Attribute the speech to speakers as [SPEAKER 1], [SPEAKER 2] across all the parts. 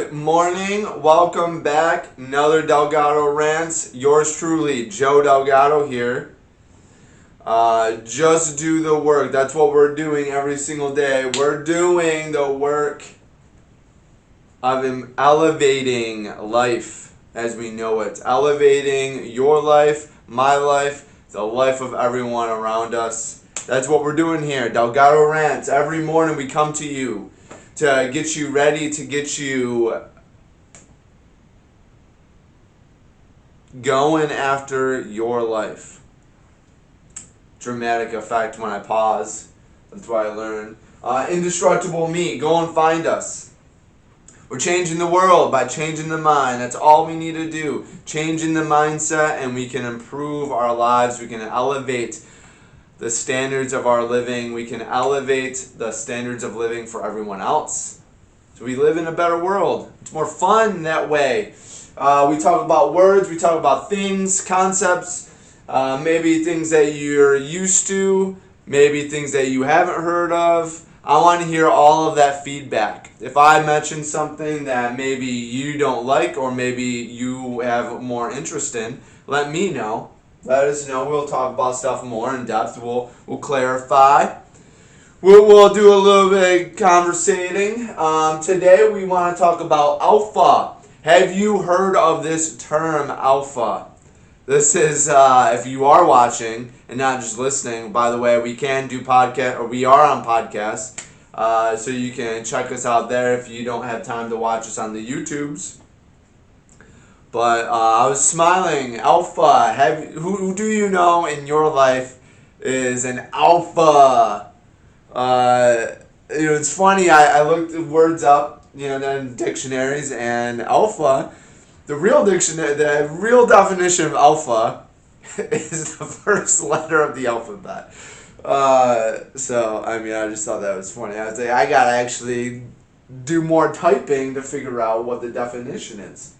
[SPEAKER 1] Good morning. Welcome back. Another Delgado Rants. Yours truly, Joe Delgado here. Just do the work. That's what we're doing every single day. We're doing the work of elevating life as we know it. Elevating your life, my life, the life of everyone around us. That's what we're doing here. Delgado Rants. Every morning we come to you to get you ready, to get you going after your life. Dramatic effect when I pause. That's what I learned. Indestructible me. Go and find us. We're changing the world by changing the mind. That's all we need to do. Changing the mindset, and we can improve our lives. We can elevate the standards of our living. We can elevate the standards of living for everyone else. So we live in a better world. It's more fun that way. We talk about words, we talk about things, concepts, maybe things that you're used to, maybe things that you haven't heard of. I want to hear all of that feedback. If I mention something that maybe you don't like or maybe you have more interest in, let me know. Let us know. We'll talk about stuff more in depth. We'll clarify. We'll do a little bit of conversating. Today we want to talk about alpha. Have you heard of this term, alpha? This is, if you are watching and not just listening, by the way, we can do podcast, or we are on podcasts, so you can check us out there if you don't have time to watch us on the YouTubes. But I was smiling. Alpha. Who do you know in your life is an alpha? It's funny. I looked the words up, in dictionaries, and alpha. The real definition of alpha is the first letter of the alphabet. I just thought that was funny. I was like, I gotta actually do more typing to figure out what the definition is.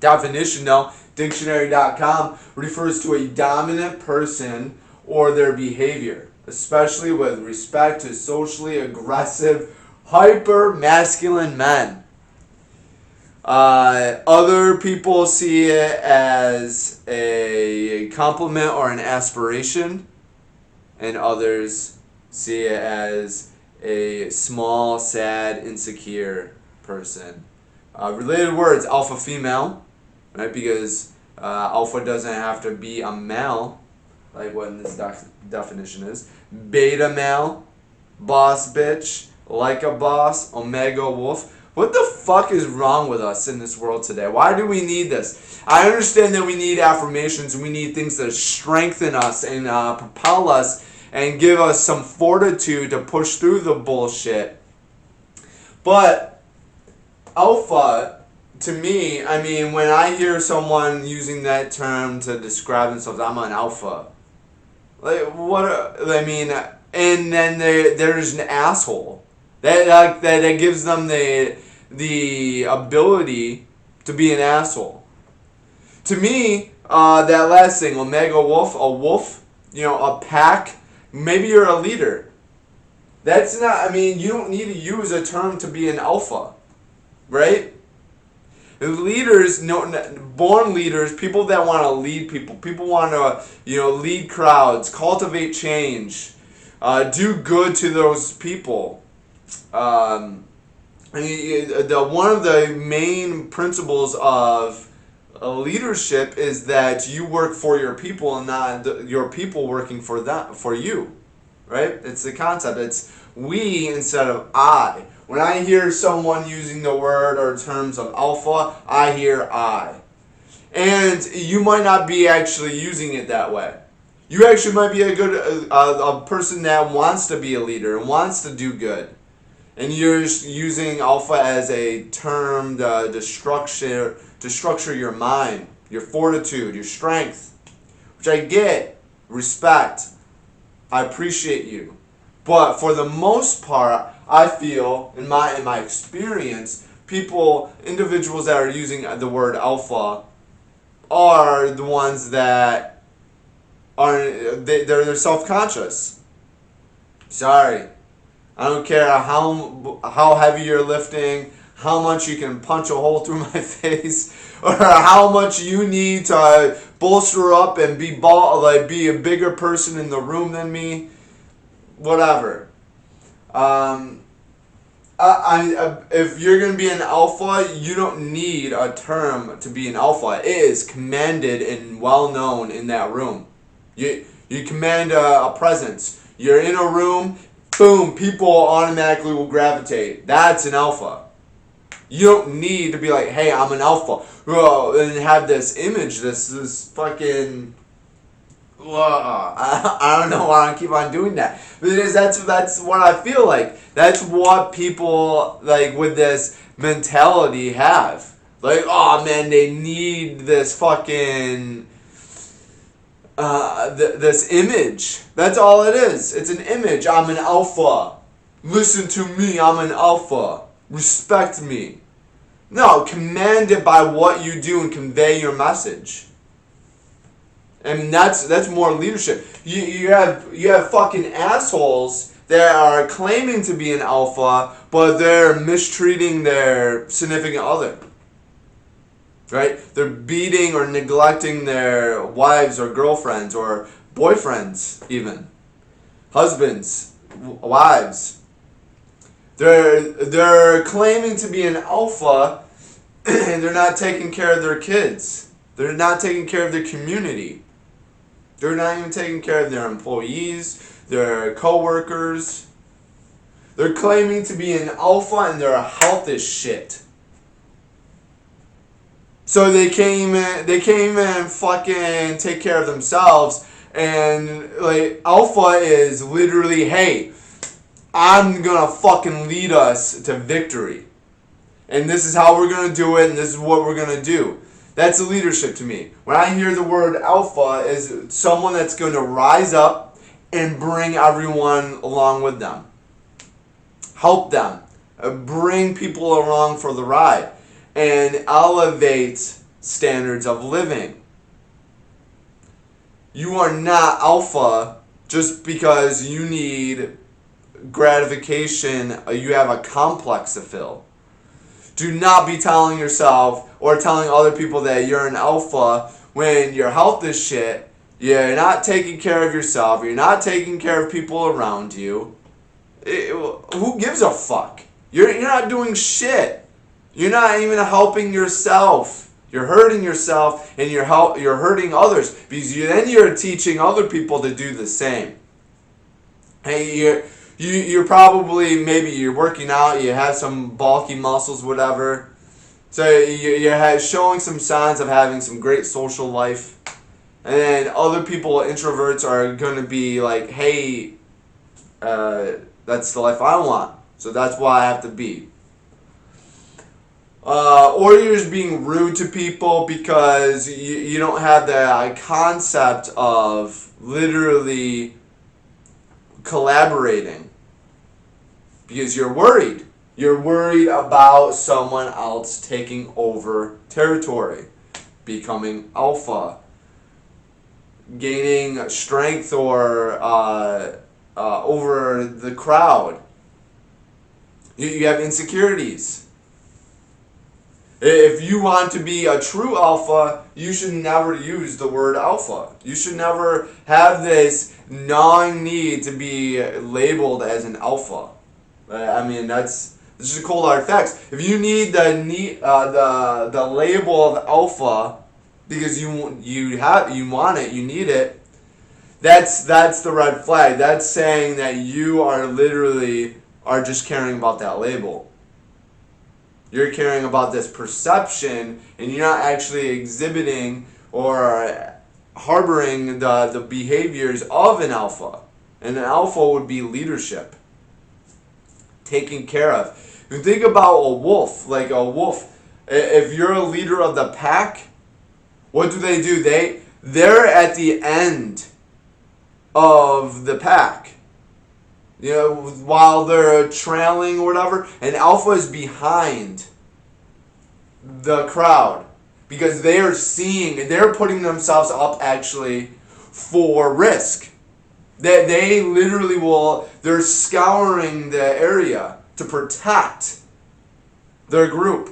[SPEAKER 1] Definition, though, dictionary.com refers to a dominant person or their behavior, especially with respect to socially aggressive, hyper-masculine men. Other people see it as a compliment or an aspiration, and others see it as a small, sad, insecure person. Related words, alpha female, right? Because alpha doesn't have to be a male, like what this definition is. Beta male, boss bitch, like a boss, omega wolf. What the fuck is wrong with us in this world today? Why do we need this? I understand that we need affirmations and we need things that strengthen us and propel us and give us some fortitude to push through the bullshit. But alpha, to me, when I hear someone using that term to describe themselves, I'm an alpha. Like, and then there's an asshole. That gives them the ability to be an asshole. To me, that last thing, omega wolf, a wolf, a pack, maybe you're a leader. That's not, you don't need to use a term to be an alpha, right? Leaders, born leaders, people that want to lead people want to, lead crowds, cultivate change, do good to those people. One of the main principles of leadership is that you work for your people and not your people working for you, right? It's the concept. It's we instead of I. When I hear someone using the word or terms of alpha, I hear I. And you might not be actually using it that way. You actually might be a person that wants to be a leader and wants to do good. And you're just using alpha as a term to structure your mind, your fortitude, your strength, which I get, respect, I appreciate you. But for the most part, I feel, in my experience, individuals that are using the word alpha are the ones that they're self-conscious. Sorry. I don't care how heavy you're lifting, how much you can punch a hole through my face, or how much you need to bolster up and be a bigger person in the room than me, whatever. If you're going to be an alpha, you don't need a term to be an alpha. It is commanded and well known in that room. You command a presence. You're in a room, boom, people automatically will gravitate. That's an alpha. You don't need to be like, hey, I'm an alpha, and have this image, this fucking. I don't know why I keep on doing that. Because that's what I feel like. That's what people like with this mentality have. Like, oh man, they need this fucking this image. That's all it is. It's an image. I'm an alpha. Listen to me. I'm an alpha. Respect me. No, command it by what you do and convey your message. I mean, that's more leadership. You have fucking assholes that are claiming to be an alpha, but they're mistreating their significant other. Right? They're beating or neglecting their wives or girlfriends or boyfriends even. Husbands, wives. They're claiming to be an alpha and they're not taking care of their kids. They're not taking care of their community. They're not even taking care of their employees, their co-workers. They're claiming to be an alpha and their health is shit. So they can't even fucking take care of themselves. And like alpha is literally, hey, I'm gonna fucking lead us to victory. And this is how we're gonna do it, and this is what we're gonna do. That's leadership to me. When I hear the word alpha, is someone that's going to rise up and bring everyone along with them. Help them. Bring people along for the ride. And elevate standards of living. You are not alpha just because you need gratification. You have a complex to fill. Do not be telling yourself or telling other people that you're an alpha when your health is shit, you're not taking care of yourself, you're not taking care of people around you. Who gives a fuck? You're not doing shit. You're not even helping yourself. You're hurting yourself and you're hurting others because then you're teaching other people to do the same. Hey, you're probably, maybe you're working out, you have some bulky muscles, whatever. So you're showing some signs of having some great social life. And then other people, introverts, are going to be like, hey, that's the life I want. So that's why I have to be. Or you're just being rude to people because you don't have the concept of literally collaborating. Because you're worried. You're worried about someone else taking over territory, becoming alpha, gaining strength or over the crowd. You have insecurities. If you want to be a true alpha, you should never use the word alpha. You should never have this gnawing need to be labeled as an alpha. I mean, this is a cold hard facts. If you need the label of alpha because you want it, you need it, that's the red flag. That's saying that you are literally just caring about that label. You're caring about this perception, and you're not actually exhibiting or harboring the behaviors of an alpha. And an alpha would be leadership. Taken care of. If you think about a wolf, if you're a leader of the pack, what do? They're at the end of the pack. You know, while they're trailing or whatever, and alpha is behind the crowd because they're putting themselves up actually for risk. They literally they're scouring the area to protect their group.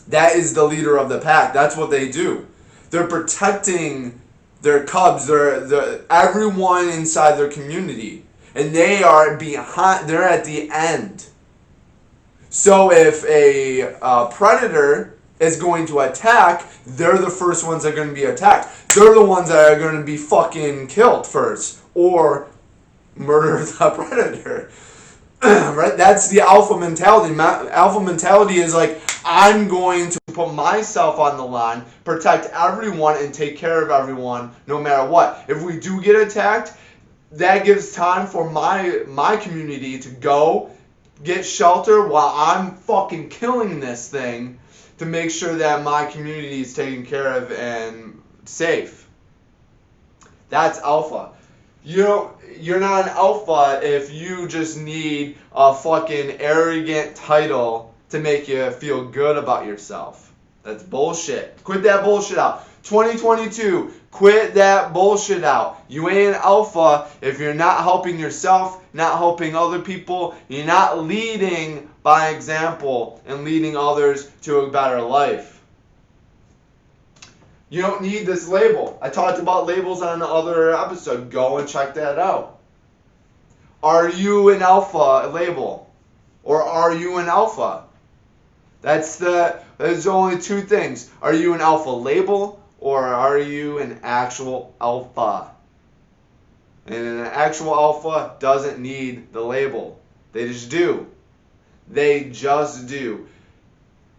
[SPEAKER 1] That is the leader of the pack. That's what they do. They're protecting their cubs, everyone inside their community. And they are behind, they're at the end. So if a predator is going to attack, they're the first ones that are going to be attacked. They're the ones that are going to be fucking killed first. Or murder the predator. Right? That's the alpha mentality. Alpha mentality is like, I'm going to put myself on the line, protect everyone, and take care of everyone no matter what. If we do get attacked, that gives time for my community to go get shelter while I'm fucking killing this thing to make sure that my community is taken care of and safe. That's alpha. You're not an alpha if you just need a fucking arrogant title to make you feel good about yourself. That's bullshit. Quit that bullshit out. 2022, quit that bullshit out. You ain't an alpha if you're not helping yourself, not helping other people. You're not leading by example and leading others to a better life. You don't need this label. I talked about labels on the other episode. Go and check that out. Are you an alpha label? Or are you an alpha? There's only two things. Are you an alpha label or are you an actual alpha? And an actual alpha doesn't need the label. They just do. They just do.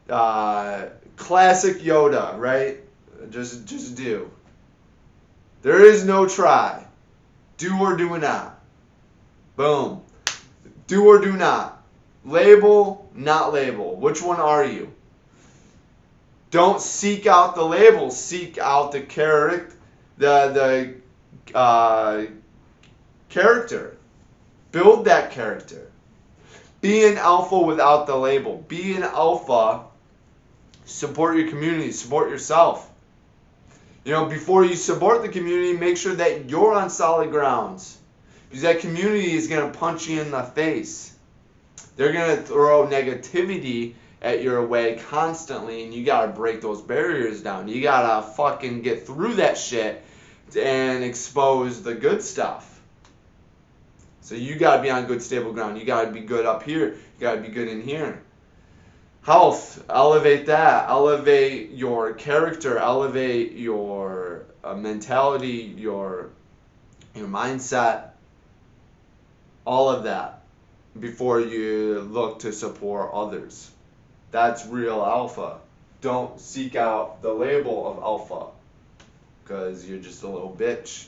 [SPEAKER 1] Classic Yoda, right? Just do. There is no try. Do or do not. Boom. Do or do not. Label, not label. Which one are you? Don't seek out the label. Seek out the character. Character. Build that character. Be an alpha without the label. Be an alpha. Support your community. Support yourself. Before you support the community, make sure that you're on solid grounds. Because that community is going to punch you in the face. They're going to throw negativity at your way constantly, and you got to break those barriers down. You got to fucking get through that shit and expose the good stuff. So you got to be on good, stable ground. You got to be good up here. You got to be good in here. Health, elevate that. Elevate your character. Elevate your mentality, your mindset. All of that before you look to support others. That's real alpha. Don't seek out the label of alpha because you're just a little bitch.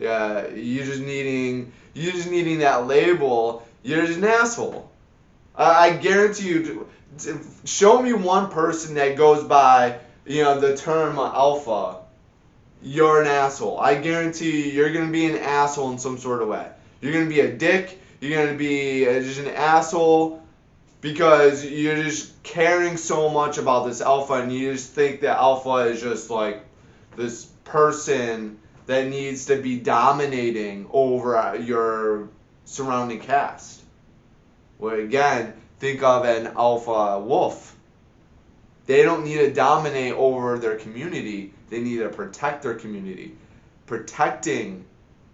[SPEAKER 1] Yeah, you're just needing that label. You're just an asshole. I guarantee you. Show me one person that goes by, the term alpha. You're an asshole. I guarantee you're going to be an asshole in some sort of way. You're going to be a dick. You're going to be just an asshole because you're just caring so much about this alpha and you just think that alpha is just like this person that needs to be dominating over your surrounding cast. Well, again, think of an alpha wolf. They don't need to dominate over their community. They need to protect their community. Protecting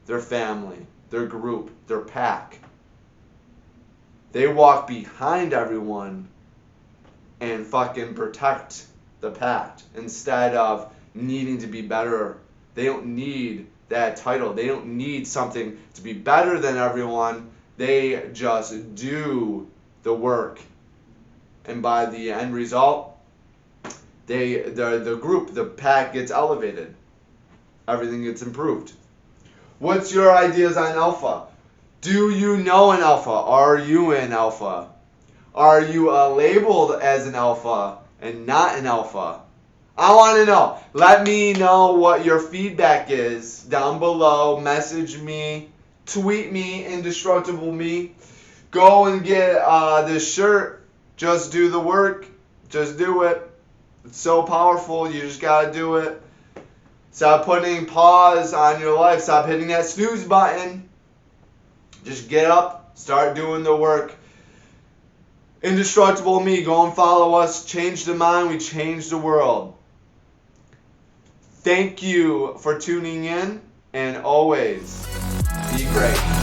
[SPEAKER 1] their family, their group, their pack. They walk behind everyone and fucking protect the pack instead of needing to be better. They don't need that title. They don't need something to be better than everyone. They just do the work. And by the end result, the group, the pack gets elevated. Everything gets improved. What's your ideas on alpha? Do you know an alpha? Are you an alpha? Are you labeled as an alpha and not an alpha? I want to know. Let me know what your feedback is down below. Message me. Tweet me. Indestructible me. Go and get this shirt. Just do the work. Just do it. It's so powerful. You just got to do it. Stop putting pause on your life. Stop hitting that snooze button. Just get up. Start doing the work. Indestructible Me, go and follow us. Change the mind, we change the world. Thank you for tuning in, and always be great.